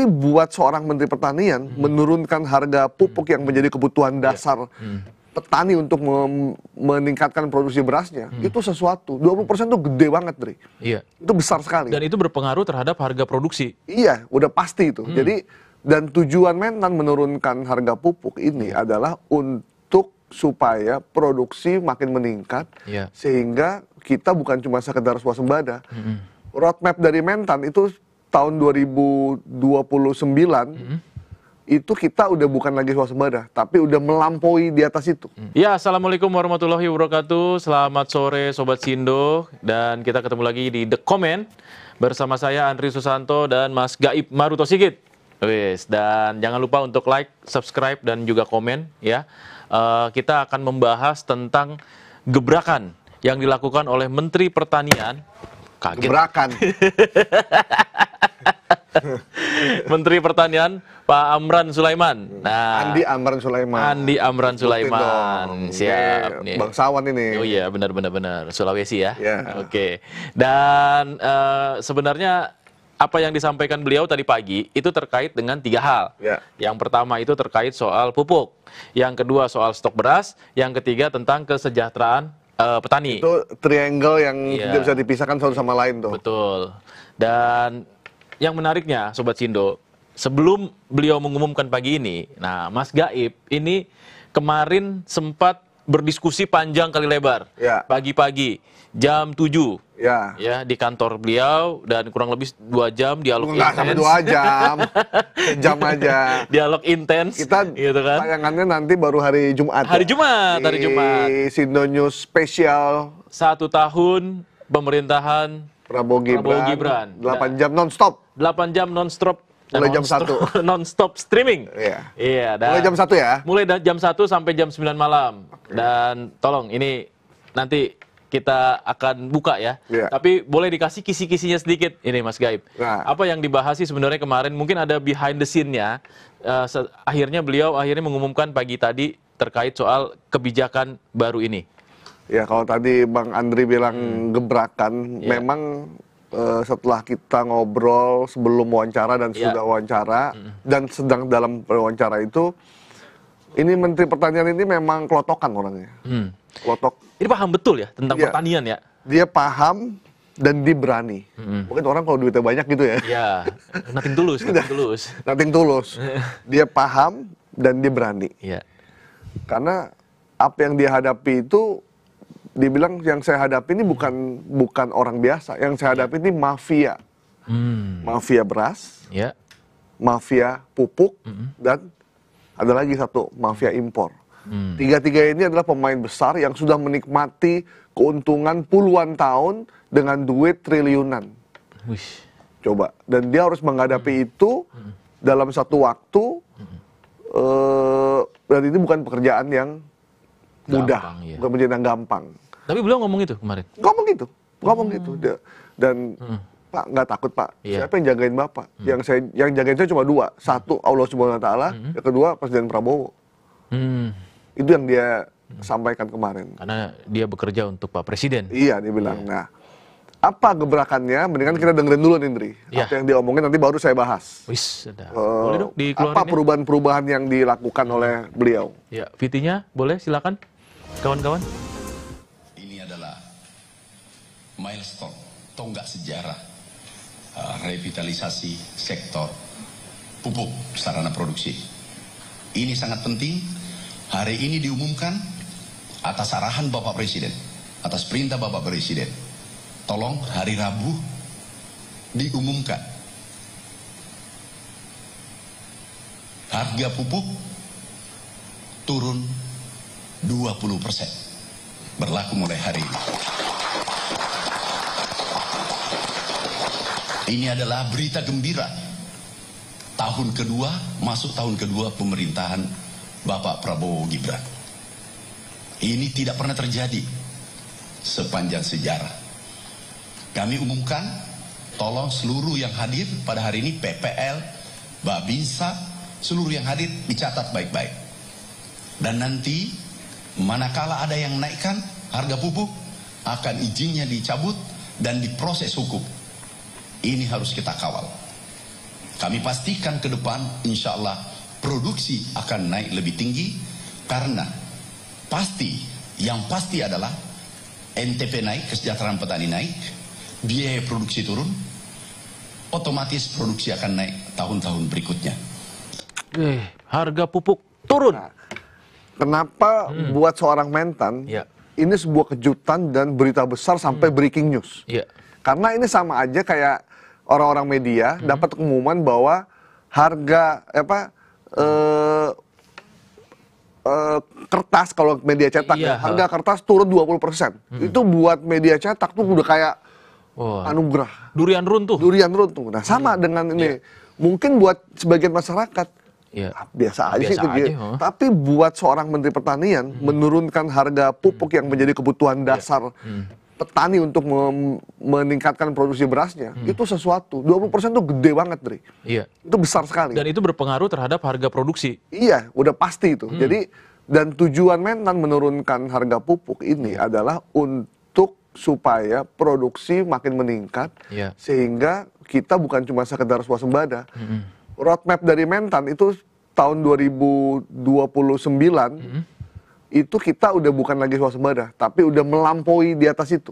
Tapi buat seorang Menteri Pertanian menurunkan harga pupuk yang menjadi kebutuhan dasar petani untuk meningkatkan produksi berasnya, itu sesuatu. 20% itu gede banget, Dri. Iya. Itu besar sekali. Dan itu berpengaruh terhadap harga produksi. Iya, udah pasti itu. Jadi, dan tujuan Mentan menurunkan harga pupuk ini adalah untuk supaya produksi makin meningkat, sehingga kita bukan cuma sekedar swasembada. Roadmap dari Mentan itu tahun 2029, itu kita udah bukan lagi swasembada, tapi udah melampaui di atas itu. Ya, Assalamualaikum warahmatullahi wabarakatuh. Selamat sore Sobat Sindo. Dan kita ketemu lagi di The Comment bersama saya Andri Susanto dan Mas Gaib Maruto Sigit. Dan jangan lupa untuk like, subscribe, dan juga komen ya. Kita akan membahas tentang gebrakan yang dilakukan oleh Menteri Pertanian. Kaget. Gebrakan. Menteri Pertanian Pak Amran Sulaiman. Nah, Andi Amran Sulaiman. Andi Amran Sulaiman. Siap nih. Bangsawan ini. Oh iya, benar. Sulawesi ya. Yeah. Oke. Dan sebenarnya apa yang disampaikan beliau tadi pagi itu terkait dengan 3 hal. Yeah. Yang pertama itu terkait soal pupuk. Yang kedua soal stok beras. Yang ketiga tentang kesejahteraan petani. Itu triangle yang tidak bisa dipisahkan satu sama lain tuh. Betul. Dan yang menariknya, Sobat Sindo, sebelum beliau mengumumkan pagi ini, nah Mas Gaib ini kemarin sempat berdiskusi panjang kali lebar. Ya. Pagi-pagi, jam 7. Ya. Ya, di kantor beliau, dan kurang lebih 2 jam dialog Nggak sampai intens. 2 jam. Jam aja. Dialog intens. Kita gitu kan. tayangannya nanti baru hari Jumat. Hari Jumat, hari Jumat. Di Sindo News Spesial 1 tahun pemerintahan Prabowo Gibran. 8 jam non-stop. 8 jam non-stop. Mulai jam 1. Non-stop streaming. Iya. Iya. Mulai jam 1 ya? Mulai jam 1 sampai jam 9 malam. Dan tolong, ini nanti kita akan buka ya. Iya. Tapi boleh dikasih kisi-kisinya sedikit. Ini Mas Gaib. Nah. Apa yang dibahas sih sebenarnya kemarin? Mungkin ada behind the scene-nya. Akhirnya beliau mengumumkan pagi tadi terkait soal kebijakan baru ini. Ya, kalau tadi Bang Andri bilang gebrakan, memang setelah kita ngobrol sebelum wawancara dan sudah wawancara, dan sedang dalam wawancara itu, ini Menteri Pertanian ini memang kelotokan orangnya. Klotok. Ini paham betul ya tentang pertanian ya? Dia paham dan dia berani. Mungkin orang kalau duitnya banyak gitu ya. Ya, nothing tulus, nothing tulus. Nothing tulus. Dia paham dan dia berani. Iya. Karena apa yang dia hadapi itu, dibilang yang saya hadapi ini bukan orang biasa. Yang saya hadapi ini mafia. Mafia beras, mafia pupuk, dan ada lagi satu, mafia impor. Tiga-tiga ini adalah pemain besar yang sudah menikmati keuntungan puluhan tahun dengan duit triliunan. Wish. Coba. Dan dia harus menghadapi itu dalam satu waktu, dan ini bukan pekerjaan yang mudah, bukan pekerjaan yang gampang. Tapi beliau ngomong itu kemarin? Ngomong gitu. Dan Pak, nggak takut Pak, siapa yang jagain Bapak? Yang jagain saya cuma 2. Satu, Allah Subhanahu Wa Taala. Yang kedua, Presiden Prabowo. Itu yang dia sampaikan kemarin. Karena dia bekerja untuk Pak Presiden. Iya, dia bilang. Nah, apa gebrakannya? Mendingan kita dengerin dulu nih, Indri. Apa yang dia omongin nanti baru saya bahas. Wis, boleh dong dikeluarin. Apa perubahan-perubahan yang dilakukan oleh beliau? Ya, VT-nya boleh, silakan, kawan-kawan. Ini adalah milestone, tonggak sejarah revitalisasi sektor pupuk sarana produksi. Ini sangat penting. Hari ini diumumkan atas arahan Bapak Presiden, atas perintah Bapak Presiden. Tolong hari Rabu diumumkan harga pupuk turun 20%, berlaku mulai hari ini. Ini adalah berita gembira. Tahun kedua, masuk tahun kedua pemerintahan Bapak Prabowo Gibran. Ini tidak pernah terjadi sepanjang sejarah. Kami umumkan, tolong seluruh yang hadir pada hari ini, PPL, Babinsa, seluruh yang hadir dicatat baik-baik. Dan nanti, manakala ada yang naikkan harga pupuk, akan izinnya dicabut dan diproses hukum. Ini harus kita kawal. Kami pastikan ke depan insya Allah produksi akan naik lebih tinggi karena yang pasti adalah NTP naik, kesejahteraan petani naik, biaya produksi turun, otomatis produksi akan naik tahun-tahun berikutnya. Harga pupuk turun. Nah, kenapa buat seorang Mentan ini sebuah kejutan dan berita besar sampai breaking news? Karena ini sama aja kayak orang-orang media dapat pengumuman bahwa harga kertas, kalau media cetak harga kertas turun 20%. Itu buat media cetak tuh udah kayak anugerah. Durian runtuh. Nah, sama dengan ini. Mungkin buat sebagian masyarakat biasa aja sih itu. Tapi buat seorang Menteri Pertanian menurunkan harga pupuk yang menjadi kebutuhan dasar petani untuk meningkatkan produksi berasnya, itu sesuatu. 20% itu gede banget, Dri. Itu besar sekali. Dan itu berpengaruh terhadap harga produksi. Iya, udah pasti itu. Jadi, dan tujuan Mentan menurunkan harga pupuk ini adalah untuk supaya produksi makin meningkat, sehingga kita bukan cuma sekedar swasembada. Roadmap dari Mentan itu tahun 2029, itu kita udah bukan lagi swasembada, tapi udah melampaui di atas itu.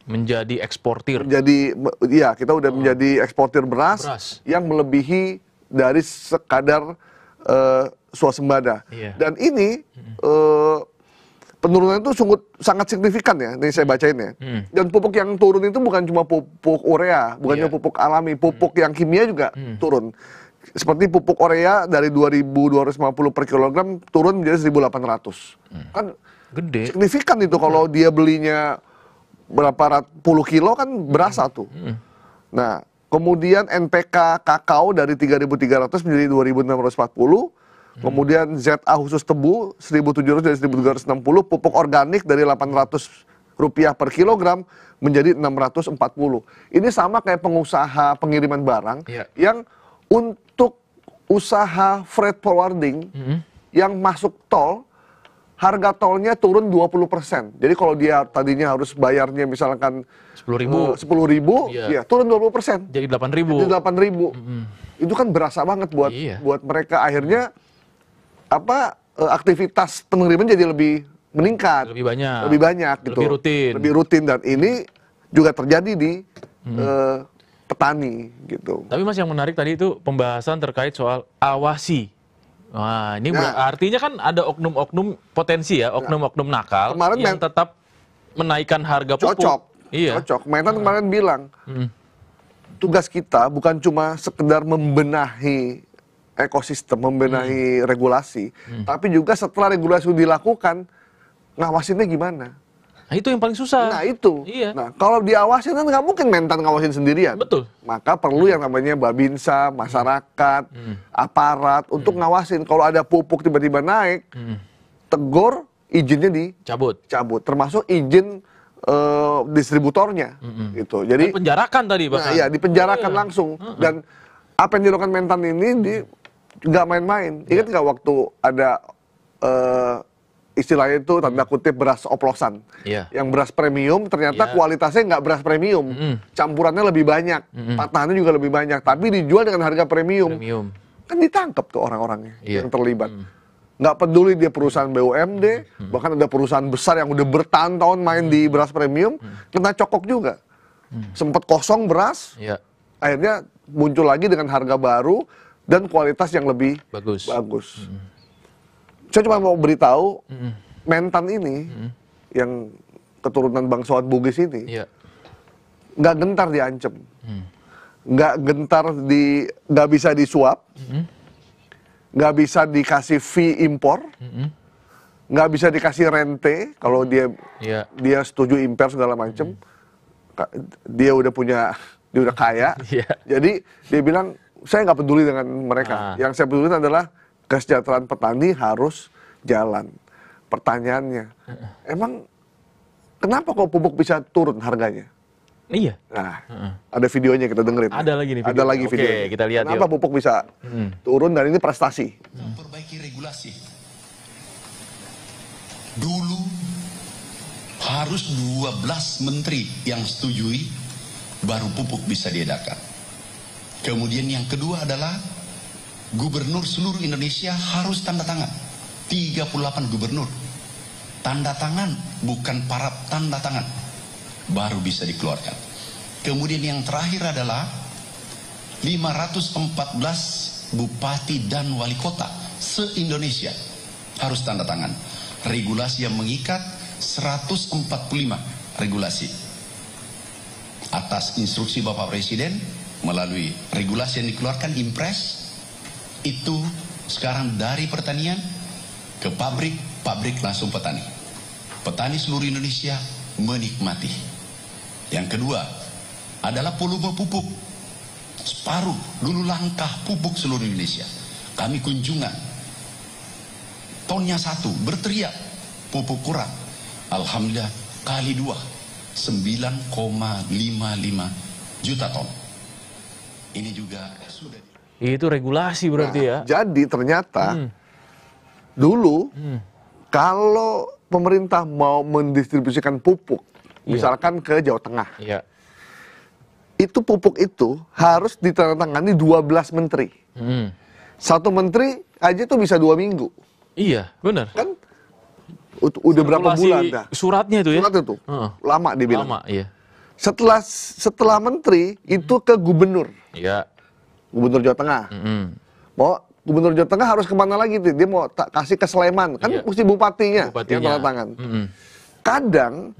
Menjadi eksportir. Kita udah menjadi eksportir beras yang melebihi dari sekadar swasembada. Dan ini penurunan itu sangat signifikan ya, ini saya bacain ya. Dan pupuk yang turun itu bukan cuma pupuk urea, bukan cuma pupuk alami, pupuk yang kimia juga turun. Seperti pupuk urea dari 2.250 per kilogram turun menjadi 1.800. Kan gede. Signifikan itu kalau dia belinya berapa puluh kilo kan berasa tuh. Nah, kemudian NPK kakao dari 3.300 menjadi 2.640. Kemudian ZA khusus tebu 1.700 dari 1.360. Pupuk organik dari 800 rupiah per kilogram menjadi 640. Ini sama kayak pengusaha pengiriman barang yang untuk usaha freight forwarding yang masuk tol, harga tolnya turun 20%. Jadi kalau dia tadinya harus bayarnya misalkan 10.000, ya turun 20%. Jadi 8.000. Jadi 8.000. Itu kan berasa banget buat mereka. Akhirnya aktivitas pengiriman jadi lebih meningkat, lebih banyak gitu. Lebih rutin dan ini juga terjadi di petani gitu. Tapi Mas, yang menarik tadi itu pembahasan terkait soal awasi. Wah, ini artinya kan ada oknum-oknum potensi ya, oknum-oknum nakal yang tetap menaikkan harga pupuk. Cocok. Mentan kemarin bilang, tugas kita bukan cuma sekedar membenahi ekosistem, membenahi regulasi, tapi juga setelah regulasi dilakukan, ngawasinnya gimana? Nah, itu yang paling susah. Nah, itu. Nah, kalau diawasin kan nggak mungkin Mentan ngawasin sendirian. Betul. Maka perlu yang namanya Babinsa, masyarakat, aparat untuk ngawasin. Kalau ada pupuk tiba-tiba naik, tegur, izinnya dicabut. Termasuk izin distributornya. Gitu. Jadi penjarakan tadi bahkan. Nah, dipenjarakan langsung. Dan apa yang dilakukan Mentan ini nggak main-main. Ingat nggak waktu ada istilahnya itu tanda kutip beras oplosan. Yang beras premium ternyata kualitasnya nggak beras premium. Campurannya lebih banyak, patahannya juga lebih banyak, tapi dijual dengan harga premium. Kan ditangkap tuh orang-orangnya yang terlibat. Nggak peduli dia perusahaan BUMD, bahkan ada perusahaan besar yang udah bertahun-tahun main di beras premium, kena cokok juga. Sempat kosong beras, akhirnya muncul lagi dengan harga baru dan kualitas yang lebih bagus. Saya cuma mau beritahu, Mentan ini, yang keturunan bangsawan Bugis ini, nggak gentar diancem, nggak gentar nggak bisa disuap, nggak bisa dikasih fee impor, nggak bisa dikasih rente kalau dia setuju impor segala macam, dia udah kaya, jadi dia bilang saya nggak peduli dengan mereka, yang saya peduli adalah kesejahteraan petani harus jalan. Pertanyaannya, emang kenapa kok pupuk bisa turun harganya? Nah, ada videonya, kita dengerin. Ada lagi nih video. Ada lagi video. Oke, kita lihat. Kenapa pupuk bisa turun dan ini prestasi? Memperbaiki regulasi. Dulu harus 12 menteri yang setujui baru pupuk bisa diedarkan. Kemudian yang kedua adalah gubernur seluruh Indonesia harus tanda tangan. 38 gubernur. Tanda tangan, bukan para tanda tangan. Baru bisa dikeluarkan. Kemudian yang terakhir adalah 514 bupati dan wali kota se-Indonesia harus tanda tangan. Regulasi yang mengikat 145 regulasi. Atas instruksi Bapak Presiden, melalui regulasi yang dikeluarkan Impres, itu sekarang dari pertanian ke pabrik, pabrik langsung petani. Petani seluruh Indonesia menikmati. Yang kedua adalah volume pupuk. Separuh, dulu langkah pupuk seluruh Indonesia. Kami kunjungan. Tonnya 1, berteriak. Pupuk kurang. Alhamdulillah, kali 2. 9,55 juta ton. Ini juga sudah. Itu regulasi berarti ya. Jadi ternyata dulu kalau pemerintah mau mendistribusikan pupuk, misalkan ke Jawa Tengah, itu pupuk itu harus ditandatangani 12 menteri. Satu menteri aja tuh bisa 2 minggu. Iya, benar. Kan udah berapa bulan dah. Suratnya itu ya? Suratnya tuh, lama dibilang. Lama, iya. Setelah menteri, itu ke gubernur. Iya. Gubernur Jawa Tengah. Mau gubernur Jawa Tengah harus kemana lagi tuh? Dia mau kasih ke Sleman, kan mesti bupatinya yang tanda tangan. Kadang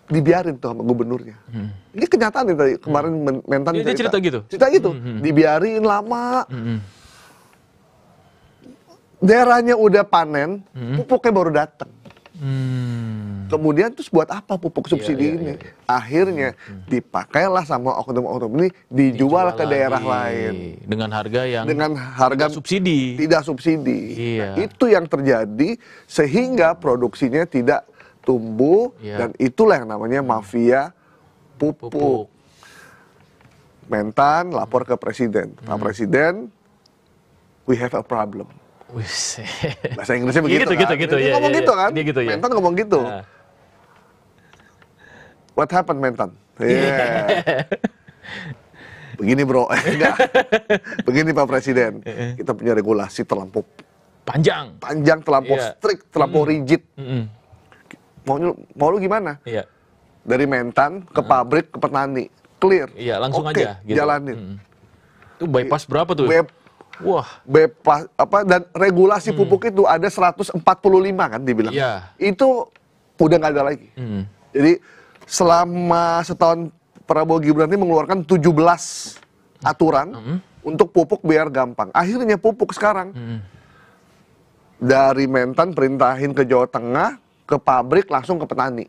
dibiarin tuh sama gubernurnya. Ini kenyataan nih tadi kemarin Mentan dia cerita gitu. Cerita gitu, dibiarin lama. Daerahnya udah panen, pupuknya baru datang. Kemudian terus buat apa pupuk subsidi ini? Akhirnya dipakailah sama oknum-oknum ini dijual ke daerah lain dengan harga yang tidak subsidi. Iya. Nah, itu yang terjadi sehingga produksinya tidak tumbuh dan itulah yang namanya mafia pupuk. Mentan lapor ke presiden. Pak Presiden, we have a problem. Bahasa Inggrisnya begitu kan? Dia ngomong gitu kan? Mentan ngomong gitu. What happened Mentan? Begini bro, enggak. Begini Pak Presiden, kita punya regulasi terlampau panjang, terlampau strict, terlampau rigid. Mau lu gimana? Dari Mentan ke pabrik ke petani, clear. Iya, langsung aja. Gitu. Jalanin. Itu bypass berapa tuh? Wah, bebas dan regulasi pupuk itu ada 145 kan dibilang. Itu udah nggak ada lagi. Jadi selama setahun Prabowo Gibran ini mengeluarkan 17 aturan untuk pupuk biar gampang. Akhirnya pupuk sekarang dari Mentan perintahin ke Jawa Tengah, ke pabrik langsung ke petani.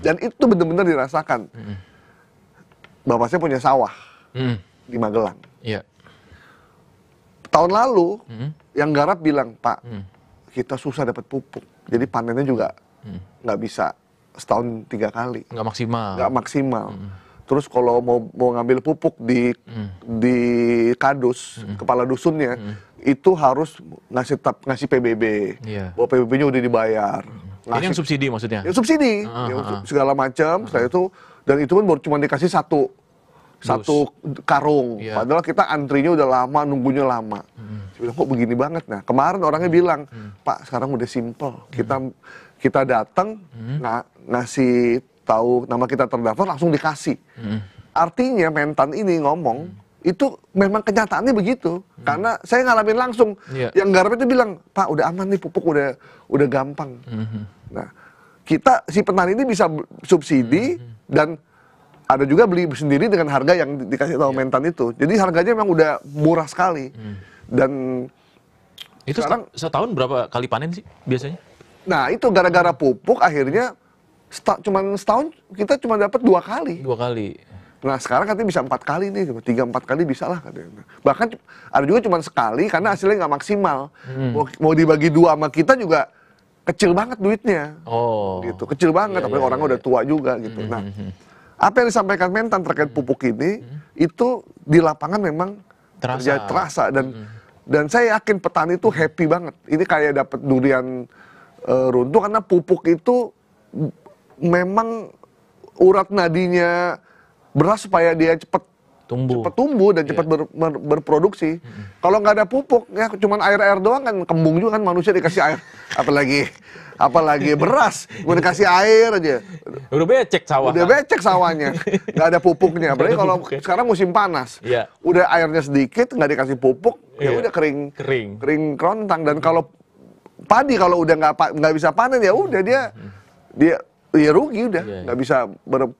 Dan itu benar-benar dirasakan. Bapak saya punya sawah di Magelang. Tahun lalu, yang garap bilang, Pak, kita susah dapat pupuk. Jadi panennya juga nggak bisa setahun 3 kali. Nggak maksimal. Terus kalau mau ngambil pupuk di kadus, kepala dusunnya, itu harus ngasih PBB. Bahwa PBB-nya udah dibayar. Ini yang subsidi maksudnya? Yang subsidi. Segala macam, setelah itu, dan itu pun baru cuma dikasih satu karung, padahal kita antrinya udah lama, nunggunya lama. Saya bilang, kok begini banget? Nah, kemarin orangnya bilang, Pak, sekarang udah simple. Kita datang, ngasih tahu nama kita terdaftar, langsung dikasih. Artinya Mentan ini ngomong, itu memang kenyataannya begitu. Karena saya ngalamin langsung. Yang garap itu bilang, Pak, udah aman nih, pupuk udah gampang. Nah, si petani ini bisa subsidi dan ada juga beli sendiri dengan harga yang dikasih tahu Mentan itu. Jadi harganya memang udah murah sekali. Dan itu sekarang setahun berapa kali panen sih biasanya? Nah itu gara-gara pupuk akhirnya cuman setahun kita cuma dapat 2 kali. 2 kali. Nah sekarang katanya bisa 4 kali nih, 3-4 kali bisa lah katanya. Bahkan ada juga cuma sekali karena hasilnya nggak maksimal. Mau dibagi 2 sama kita juga kecil banget duitnya. Gitu, kecil banget. Apalagi orang udah tua juga gitu. Nah. Apa yang disampaikan Mentan terkait pupuk ini, itu di lapangan memang terasa dan saya yakin petani itu happy banget. Ini kayak dapat durian runtuh karena pupuk itu memang urat nadinya beras supaya dia cepat cepat tumbuh dan cepat berproduksi. Kalau nggak ada pupuk, ya cuman air doang kan kembung juga kan manusia dikasih air, apalagi beras, mau dikasih air aja. Udah becek sawah. Udah becek sawahnya, nggak ada pupuknya. Apalagi kalau sekarang musim panas, udah airnya sedikit, nggak dikasih pupuk, ya udah kering kerontang. Dan kalau padi kalau udah nggak bisa panen ya udah dia rugi udah, nggak bisa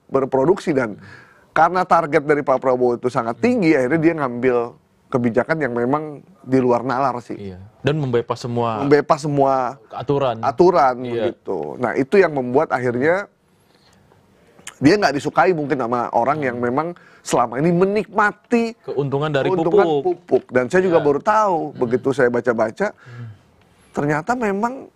berproduksi. Dan karena target dari Pak Prabowo itu sangat tinggi, akhirnya dia ngambil kebijakan yang memang di luar nalar sih. Dan membebas semua aturan gitu. Nah itu yang membuat akhirnya dia nggak disukai mungkin sama orang yang memang selama ini menikmati keuntungan dari pupuk. Dan saya juga baru tahu begitu saya baca-baca, ternyata memang